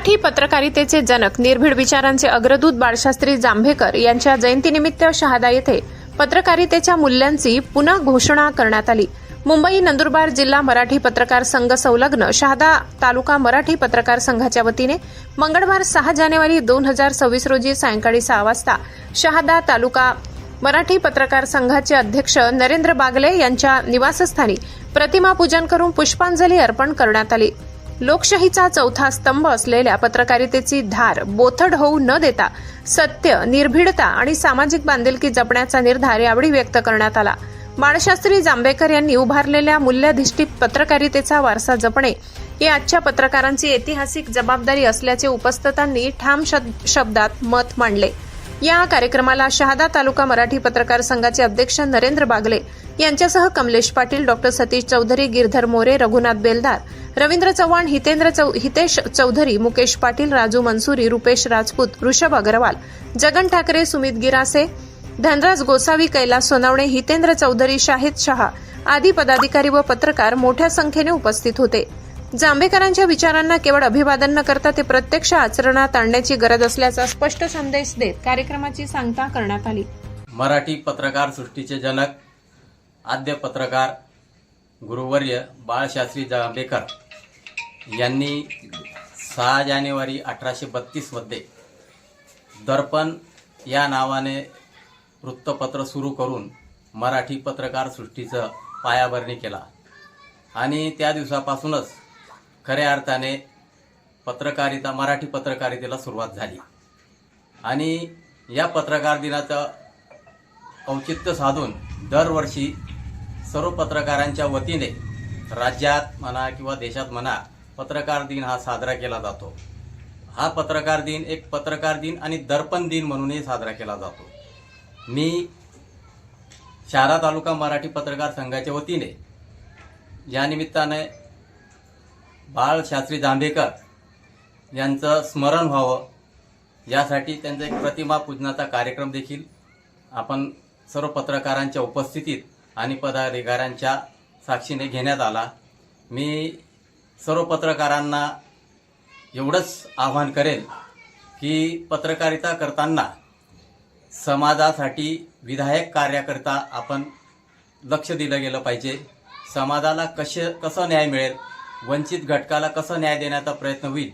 मराठी पत्रकारितेचे जनक, निर्भीड विचारांचे अग्रदूत बाळशास्त्री जांभेकर यांच्या जयंतीनिमित्त शहादा येथे पत्रकारितेच्या मूल्यांची पुन्हा घोषणा करण्यात आली। मुंबई नंदुरबार जिल्हा मराठी पत्रकार संघ संलग्न शहादा तालुका मराठी पत्रकार संघाच्या वतीने मंगळवार 6 जानेवारी 2026 रोजी सायंकाळी 6 वाजता शहादा तालुका मराठी पत्रकार संघाचे अध्यक्ष नरेंद्र बागले यांच्या निवासस्थानी प्रतिमा पूजन करून पुष्पांजली अर्पण करण्यात आली। लोकशाहीचा चौथा स्तंभ असलेल्या पत्रकारितेची धार बोथड होऊ न देता सत्य, निर्भीडता आणि सामाजिक बांधिलकी जपण्याचा निर्धार यावेळी व्यक्त करण्यात आला। बाळशास्त्री जांभेकर यांनी उभारलेल्या मूल्याधिष्ठित पत्रकारितेचा वारसा जपणे ही आजच्या पत्रकारांची ऐतिहासिक जबाबदारी असल्याचे उपस्थितांनी ठाम शब्दात मत मांडले। या कार्यक्रमाला शहादा तालुका मराठी पत्रकार संघाचे अध्यक्ष नरेंद्र बागले यांच्यासह कमलेश पाटील, डॉ सतीश चौधरी, गिरधर मोरे, रघुनाथ बेलदार, रवींद्र चव्हाण, हितेश चौधरी, मुकेश पाटील, राजू मनसुरी, रुपेश राजपूत, ऋषभ अग्रवाल, जगन ठाकरे, सुमित गिरासे, धनराज गोसावी, कैलास सोनावणे, हितेंद्र चौधरी, शाहिद शहा आदी पदाधिकारी व पत्रकार मोठ्या संख्येने उपस्थित होते। जांभेकरांच्या विचारांना केवळ अभिवादन न करता ते प्रत्यक्ष आचरणात आणण्याची गरज असल्याचा स्पष्ट संदेश देत कार्यक्रमाची सांगता करण्यात आली। मराठी पत्रकार सृष्टीचे जनक, आद्य पत्रकार गुरुवर्य बाळशास्त्री जांभेकर यांनी 6 जानेवारी 1832 मध्ये दर्पण या नावाने वृत्तपत्र सुरू करून मराठी पत्रकार सृष्टीचं पायाभरणी केला आणि त्या दिवसापासूनच खऱ्या अर्थाने मराठी पत्रकारितेला सुरुवात झाली। आणि या पत्रकार दिनाचं औचित्य साधून दरवर्षी सर्व पत्रकारांच्या वतीने राज्यात म्हणा किंवा देशात म्हणा पत्रकार दिन हा साजरा केला जातो। हा पत्रकार दिन एक पत्रकार दिन आणि दर्पण दिन म्हणूनही साजरा केला जातो। मी शहादा तालुका मराठी पत्रकार संघाच्या वतीने या निमित्ताने बाळशास्त्री जांभेकर यांचं स्मरण व्हावं यासाठी त्यांचा एक प्रतिमा पूजनाचा कार्यक्रम देखील आपण सर्व पत्रकारांच्या उपस्थितीत आणि पदाधिकाऱ्यांच्या साक्षीने घेण्यात आला। मी सर्व पत्रकारांना एवढंच आवाहन करेन की पत्रकारिता करताना समाजासाठी विधायक कार्याकरता आपण लक्ष दिलं गेलं पाहिजे। समाजाला कसं न्याय मिळेल, वंचित घटकाला कसं न्याय देण्याचा प्रयत्न होईल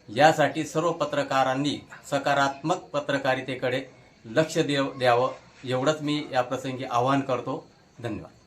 यासाठी सर्व पत्रकारांनी सकारात्मक पत्रकारितेकडे लक्ष द्यावं एवढंच मी या प्रसंगी आवाहन करतो। धन्यवाद।